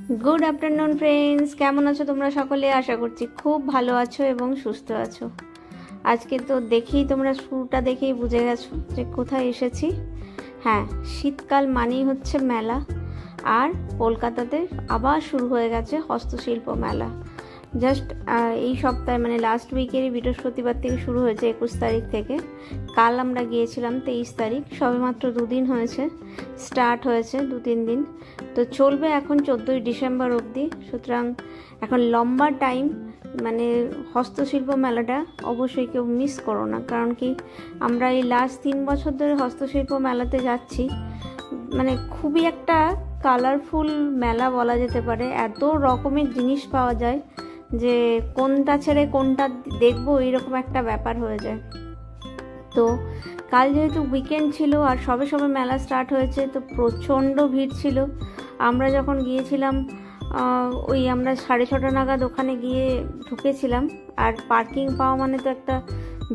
Good afternoon friends, केमन आछो तोमरा सकले? आशा करछि खूब भालो आछो एबं सुस्थ आछो। आज के तो देखी तोमरा शुरूटा देखेई बुझे गेछो जे कोथाय एसेछि। हाँ, शीतकाल मानेई हच्छे मेला और कलकाताते आबार शुरू हये गेछे हस्तशिल्प मेला। जस्ट এই সপ্তাহে মানে লাস্ট উইকেরই বৃহস্পতিবার থেকে শুরু হয়েছে 21 তারিখ থেকে। কাল আমরা গিয়েছিলাম 23 তারিখ, সবেমাত্র দুদিন হয়েছে, স্টার্ট হয়েছে 2-3 দিন। তো চলবে এখন 14ই ডিসেম্বর অবধি। সুতরাং এখন লম্বা টাইম, মানে হস্তশিল্প মেলাটা অবশ্যই কেউ মিস করো না। কারণ কি, আমরা এই লাস্ট 3 বছর ধরে হস্তশিল্প মেলাতে যাচ্ছি, মানে খুবই একটা কালারফুল মেলা বলা যেতে পারে। এত রকমের জিনিস পাওয়া যায় যে কোনটা ছেড়ে কোনটা দেখবো এইরকম একটা ব্যাপার হয়ে যায়। তো কাল যেহেতু উইকেন্ড ছিল আর সবে সবে মেলা স্টার্ট হয়েছে, তো প্রচণ্ড ভিড় ছিল। আমরা যখন গিয়েছিলাম ওই আমরা 6:30 নাগাদ ওখানে গিয়ে ঢুকেছিলাম, আর পার্কিং পাওয়া মানে তো একটা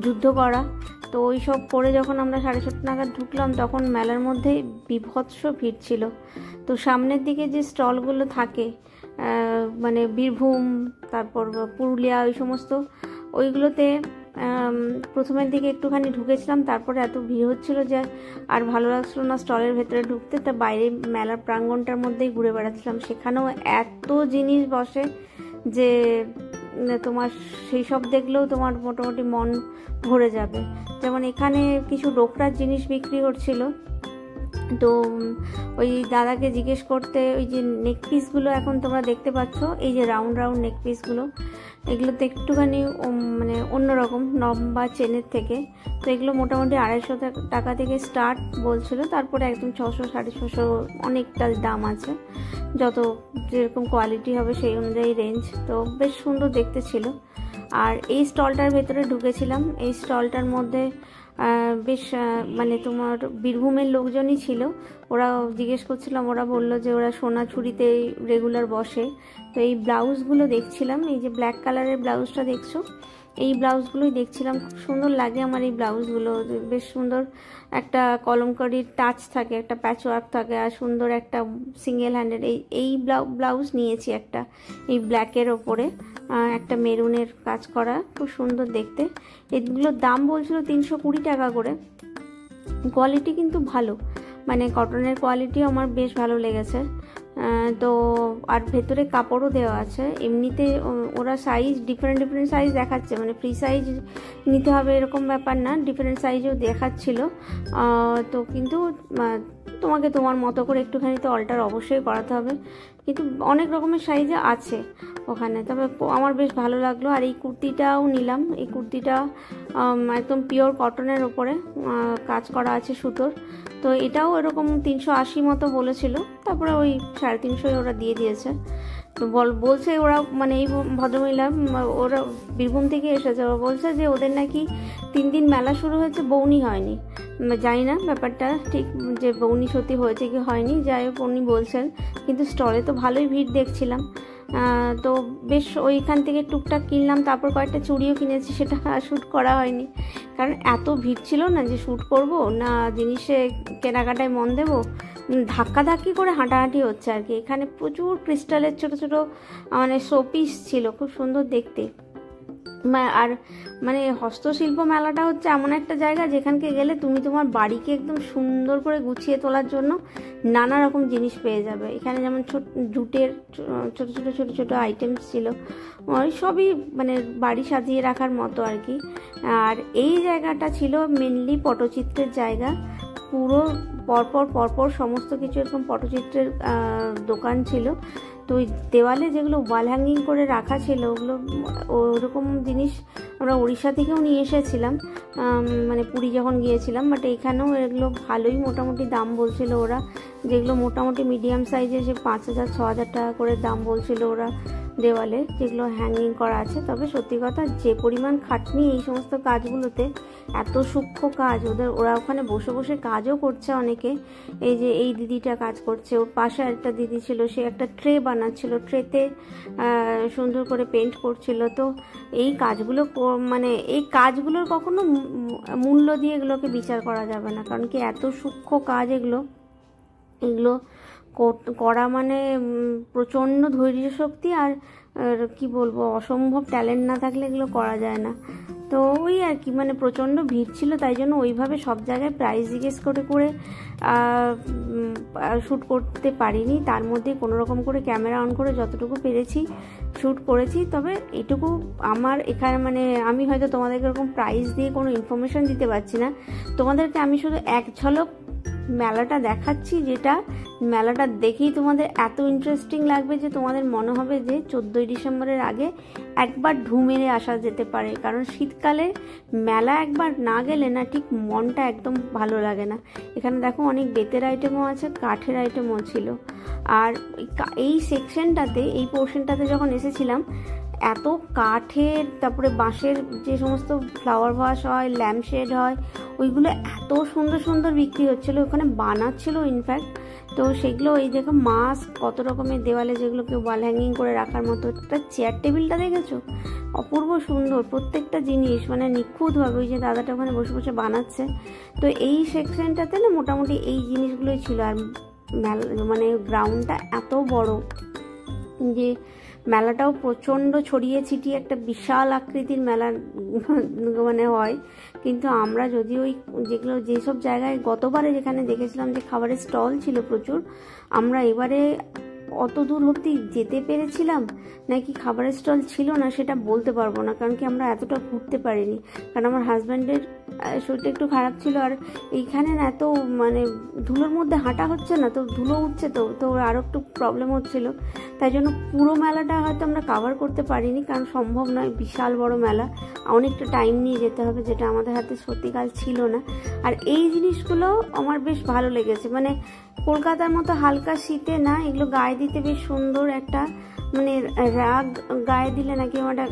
যুদ্ধ করা। তো ওই সব করে যখন আমরা 6:30 নাগাদ ঢুকলাম, তখন মেলার মধ্যে বিভৎস ভিড় ছিল। তো সামনের দিকে যে স্টলগুলো থাকে, মানে বীরভূম, তারপর পুরুলিয়া, ওই সমস্ত ওইগুলোতে প্রথমের দিকে একটুখানি ঢুকেছিলাম। তারপরে এত ভিড় হচ্ছিল যে আর ভালো লাগছিল না স্টলের ভেতরে ঢুকতে। তা বাইরে মেলার প্রাঙ্গণটার মধ্যেই ঘুরে বেড়াচ্ছিলাম। সেখানেও এত জিনিস বসে যে তোমার সেই সব দেখলেও তোমার মোটামুটি মন ভরে যাবে। যেমন এখানে কিছু ডোকরার জিনিস বিক্রি করছিল। তো ওই দাদাকে জিজ্ঞেস করতে, ওই যে নেক পিসগুলো এখন তোমরা দেখতে পাচ্ছ, এই যে রাউন্ড রাউন্ড নেক পিসগুলো, এগুলোতে একটুখানি মানে অন্যরকম লম্বা চেনের থেকে। তো এগুলো মোটামুটি 250 টাকা থেকে স্টার্ট বলছিল, তারপরে একদম 600, 650, অনেকটা দাম আছে। যত যেরকম কোয়ালিটি হবে সেই অনুযায়ী রেঞ্জ। তো বেশ সুন্দর দেখতে ছিল। আর এই স্টলটার ভেতরে ঢুকেছিলাম। এই স্টলটার মধ্যে বেশ মানে তোমার বীরভূমের লোকজনই ছিল। ওরা জিজ্ঞেস করছিলাম, ওরা বললো যে ওরা সোনাঝুরিতে রেগুলার বসে। তো এই ব্লাউজগুলো দেখছিলাম, এই যে ব্ল্যাক কালারের ব্লাউজটা দেখছো, এই ব্লাউজগুলোই দেখছিলাম। খুব সুন্দর লাগে আমার এই ব্লাউজগুলো, বেশ সুন্দর একটা কলমকারির টাচ থাকে, একটা প্যাচ ওয়ার্ক থাকে, আর সুন্দর একটা সিঙ্গেল হ্যান্ডেড এই ব্লাউজ নিয়েছি একটা, এই ব্ল্যাকের ওপরে একটা মেরুনের কাজ করা, খুব সুন্দর দেখতে। এগুলোর দাম বলছিল 320 টাকা করে। কোয়ালিটি কিন্তু ভালো, মানে কটনের কোয়ালিটি আমার বেশ ভালো লেগেছে। তো আর ভেতরে কাপড়ও দেওয়া আছে। এমনিতে ওরা সাইজ ডিফারেন্ট সাইজ দেখাচ্ছে, মানে ফ্রি সাইজ নিতে হবে এরকম ব্যাপার না, ডিফারেন্ট সাইজও দেখাচ্ছিল। তো কিন্তু তোমাকে তোমার মতো করে একটুখানি তো অল্টার অবশ্যই করাতে হবে, কিন্তু অনেক রকমের সাইজে আছে ওখানে। তবে আমার বেশ ভালো লাগলো। আর এই কুর্তিটাও নিলাম। এই কুর্তিটা একদম পিওর কটনের ওপরে কাজ করা আছে সুতোর। তো এটাও এরকম 380 মতো বলেছিল, তারপরে ওই 350 ওরা দিয়ে দিয়েছে। তো বলছে ওরা, মানে এই ভদ্রমহিলা, ওরা বীরভূম থেকে এসেছে, ওরা বলছে যে ওদের নাকি 3 দিন মেলা শুরু হয়েছে, বৌনি হয়নি। জানি না ব্যাপারটা ঠিক যে বৌনি সত্যি হয়েছে কি হয়নি, যাই হোক উনি বলছেন। কিন্তু স্টলে তো ভালোই ভিড় দেখছিলাম। তো বেশ ওইখান থেকে টুকটাক কিনলাম, তারপর কয়েকটা চুড়িও কিনেছি, সেটা শ্যুট করা হয়নি। কারণ এত ভিড় ছিল না যে শ্যুট করব না, জিনিসে কেনাকাটায় মন দেবো, ধাক্কাধাক্কি করে হাঁটাহাঁটি হচ্ছে আর কি। এখানে প্রচুর ক্রিস্টালের ছোট ছোট মানে শোপিস ছিল, খুব সুন্দর দেখতে। আর মানে হস্তশিল্প মেলাটা হচ্ছে এমন একটা জায়গা যেখানকে গেলে তুমি তোমার বাড়িকে একদম সুন্দর করে গুছিয়ে তোলার জন্য নানা রকম জিনিস পেয়ে যাবে। এখানে যেমন জুটের ছোট ছোট ছোট ছোট আইটেমস ছিল, সবই মানে বাড়ি সাজিয়ে রাখার মতো আর কি। আর এই জায়গাটা ছিল মেনলি পটচিত্রের জায়গা। পুরো পরপর সমস্ত কিছু এরকম পটচিত্রের দোকান ছিল। তো ওই দেওয়ালে যেগুলো ওয়াল হ্যাঙ্গিং করে রাখা ছিল, ওগুলো ওরকম জিনিস আমরা উড়িষ্যা থেকেও নিয়ে এসেছিলাম, মানে পুরী যখন গিয়েছিলাম। বাট এখানেও এগুলো ভালোই মোটামুটি দাম বলছিল ওরা, যেগুলো মোটামুটি মিডিয়াম সাইজে সে 5000, 6000 টাকা করে দাম বলছিল ওরা দেওয়ালে, যেগুলো হ্যাঙ্গিং করা আছে। তবে সত্যি কথা, যে পরিমাণ খাটনি এই সমস্ত কাজগুলোতে, এত সূক্ষ্ম কাজ, ওরা ওখানে বসে বসে কাজও করছে অনেকে। এই যে এই দিদিটা কাজ করছে, ওর পাশে একটা দিদি ছিল, সে একটা ট্রে বানাচ্ছিল, ট্রেতে সুন্দর করে পেন্ট করছিল। তো এই কাজগুলো, মানে এই কাজগুলোর কখনো মূল্য দিয়ে এগুলোকে বিচার করা যাবে না, কারণ কি এত সূক্ষ্ম কাজ এগুলো করা মানে প্রচণ্ড ধৈর্য শক্তি আর কি বলবো, অসম্ভব ট্যালেন্ট না থাকলে এগুলো করা যায় না। তো ওই আর কি, মানে প্রচণ্ড ভিড় ছিল, তাই জন্য ওইভাবে সব জায়গায় প্রাইস জিজ্ঞেস করে করে শ্যুট করতে পারিনি। তার মধ্যে কোনো রকম করে ক্যামেরা অন করে যতটুকু পেরেছি শ্যুট করেছি। তবে এটুকু আমার এখানে, মানে আমি হয়তো তোমাদেরকে এরকম প্রাইস দিয়ে কোনো ইনফরমেশান দিতে পারছি না, তোমাদেরকে আমি শুধু এক ঝলক মেলাটা দেখাচ্ছি, যেটা মেলাটা দেখেই তোমাদের এত ইন্টারেস্টিং লাগবে যে তোমাদের মনে হবে যে 14ই ডিসেম্বরের আগে একবার ঢু মেরে আসা যেতে পারে। কারণ শীতকালে মেলা একবার না গেলে না ঠিক মনটা একদম ভালো লাগে না। এখানে দেখো অনেক বেতের আইটেমও আছে, কাঠের আইটেমও ছিল। আর এই সেকশনটাতে, এই পোর্শনটাতে যখন এসেছিলাম, এত কাঠের, তারপরে বাঁশের যে সমস্ত ফ্লাওয়ার ভাস হয়, ল্যাম্পশেড হয়, ওইগুলো এত সুন্দর সুন্দর বিক্রি হচ্ছিলো, ওখানে বানাচ্ছিল ইনফ্যাক্ট। তো সেগুলো, এই দেখো মাস্ক, কত রকমের দেওয়ালে যেগুলোকে ওয়াল হ্যাঙ্গিং করে রাখার মতো। একটা চেয়ার টেবিলটা দেখেছো, অপূর্ব সুন্দর প্রত্যেকটা জিনিস, মানে নিখুঁতভাবে ওই যে দাদাটা ওখানে বসে বসে বানাচ্ছে। তো এই সেকশনটাতে না মোটামুটি এই জিনিসগুলোই ছিল। আর মানে গ্রাউন্ডটা এত বড় যে মেলাটাও প্রচণ্ড ছড়িয়ে ছিটিয়ে একটা বিশাল আকৃতির মেলা মানে হয়। কিন্তু আমরা যদি ওই যেগুলো, যেসব জায়গায় গতবারে যেখানে দেখেছিলাম যে খাবারের স্টল ছিল প্রচুর, আমরা এবারে অত দূর অবধি যেতে পেরেছিলাম নাকি খাবারের স্টল ছিল না সেটা বলতে পারবো না, কারণ কি আমরা এতটা ঘুরতে পারিনি। কারণ আমার হাজব্যান্ডের শরীরটা একটু খারাপ ছিল, আর এইখানে না এত মানে ধুলোর মধ্যে হাঁটা হচ্ছে না, তো ধুলো উঠছে, তো আরও একটু প্রবলেম হচ্ছিল। তাই জন্য পুরো মেলাটা হয়তো আমরা কাভার করতে পারিনি, কারণ সম্ভব নয়, বিশাল বড় মেলা, অনেকটা টাইম নিয়ে যেতে হবে, যেটা আমাদের হাতে সত্যিকাল ছিল না। আর এই জিনিসগুলো আমার বেশ ভালো লেগেছে, মানে কলকাতার মতো হালকা শীতে না, এগুলো গায়ে দিতে বেশ সুন্দর একটা, মানে রাগ গায়ে দিলে নাকি একটা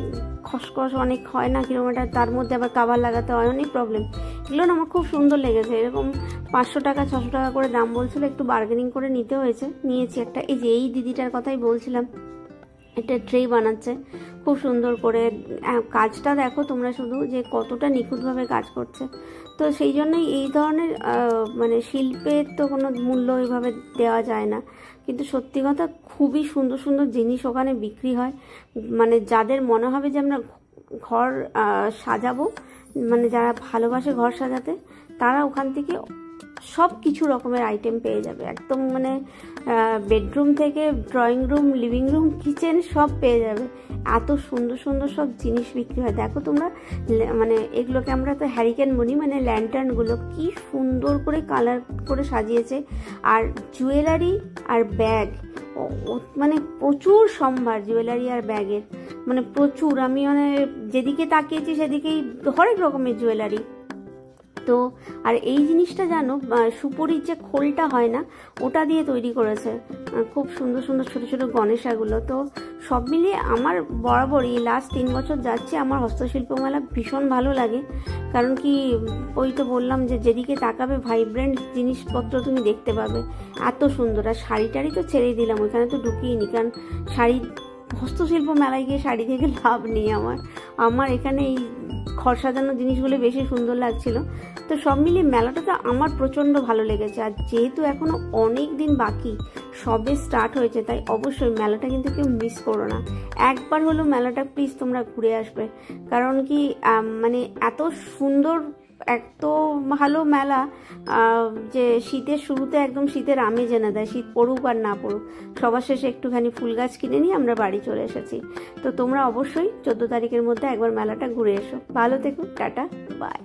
খসখস অনেক হয় না কিরকম একটা, তার মধ্যে আবার কাভার লাগাতে হয়, অনেক প্রবলেম। এগুলো না আমার খুব সুন্দর লেগেছে। এরকম 500 টাকা 600 টাকা করে দাম বলছিল, একটু বার্গেনিং করে নিতে হয়েছে, নিয়েছি একটা। এই যে এই দিদিটার কথাই বলছিলাম, একটা ট্রে বানাচ্ছে খুব সুন্দর করে, কাজটা দেখো তোমরা শুধু যে কতটা নিখুঁতভাবে কাজ করছে। তো সেই জন্যই এই ধরনের মানে শিল্পের তো কোনো মূল্য ওইভাবে দেওয়া যায় না, কিন্তু সত্যি কথা খুবই সুন্দর সুন্দর জিনিস ওখানে বিক্রি হয়। মানে যাদের মনে হবে যে আমরা ঘর সাজাবো, মানে যারা ভালোবাসে ঘর সাজাতে, তারা ওখান থেকে সব কিছু রকমের আইটেম পেয়ে যাবে, একদম মানে বেডরুম থেকে drawing room, living room, kitchen সব পেয়ে যাবে। এত সুন্দর সুন্দর সব জিনিস বিক্রি হয়। দেখো তোমরা, মানে এগুলোকে আমরা তো হ্যারিকেন বলি, মানে ল্যান্টার্নগুলো কি সুন্দর করে কালার করে সাজিয়েছে। আর জুয়েলারি আর ব্যাগ, মানে প্রচুর সম্ভার জুয়েলারি আর ব্যাগের, মানে প্রচুর। আমি মানে যেদিকে তাকিয়েছি সেদিকেই হরেক রকমের জুয়েলারি। তো আর এই জিনিসটা জানো, সুপরির যে খোলটা হয় না, ওটা দিয়ে তৈরি করেছে, খুব সুন্দর সুন্দর ছোট ছোট গণেশাগুলো। তো সব মিলিয়ে আমার বরাবরই লাস্ট 3 বছর যাচ্ছে, আমার হস্তশিল্প মেলা ভীষণ ভালো লাগে। কারণ কি, ওই তো বললাম যে যেদিকে তাকাবে ভাইব্রেন্ট জিনিসপত্র তুমি দেখতে পাবে, এত সুন্দর। আর শাড়ি টাড়ি তো ছেড়েই দিলাম, ওইখানে তো ঢুকিয়ে, কারণ শাড়ি, হস্তশিল্প মেলায় গিয়ে শাড়ি থেকে লাভ নেই আমার এখানে এই ঘর সাজানো জিনিসগুলো বেশি সুন্দর লাগছিল। তো সব মিলিয়ে মেলাটা তো আমার প্রচণ্ড ভালো লেগেছে। আর যেহেতু এখনও অনেক দিন বাকি, সবে স্টার্ট হয়েছে, তাই অবশ্যই মেলাটা কিন্তু কেউ মিস করো না। একবার হলো মেলাটা প্লিজ তোমরা ঘুরে আসবে। কারণ কি, মানে এত সুন্দর, এত ভালো মেলা যে শীতের শুরুতে একদম শীতের আমেজ এনে দেয়। শীত পড়ুক আর না পড়ুক, সবার শেষে একটুখানি ফুল গাছ কিনে নিয়ে আমরা বাড়ি চলে এসেছি। তো তোমরা অবশ্যই 14 তারিখের মধ্যে একবার মেলাটা ঘুরে এসো। ভালো থেকো, টাটা, বাই।